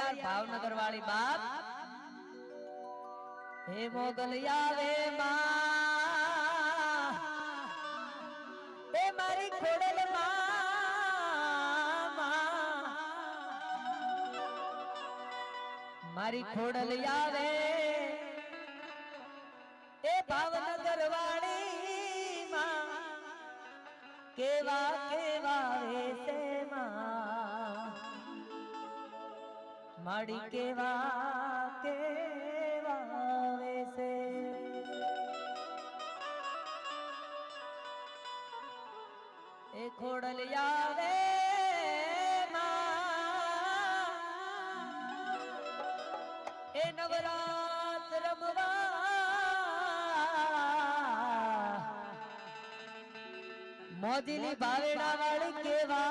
यार भावनगर वाली बात हे मोगलिया वे मां हे मारी खोड़ल मां मारी खोड़ल यावे हे भावनगर वाली मां केवा केवा वे से मां माड़ी केवा केवा वे से ए खोड़लिया वे ए नवरात रमवा मोजीली भावेड़ा वाली केवा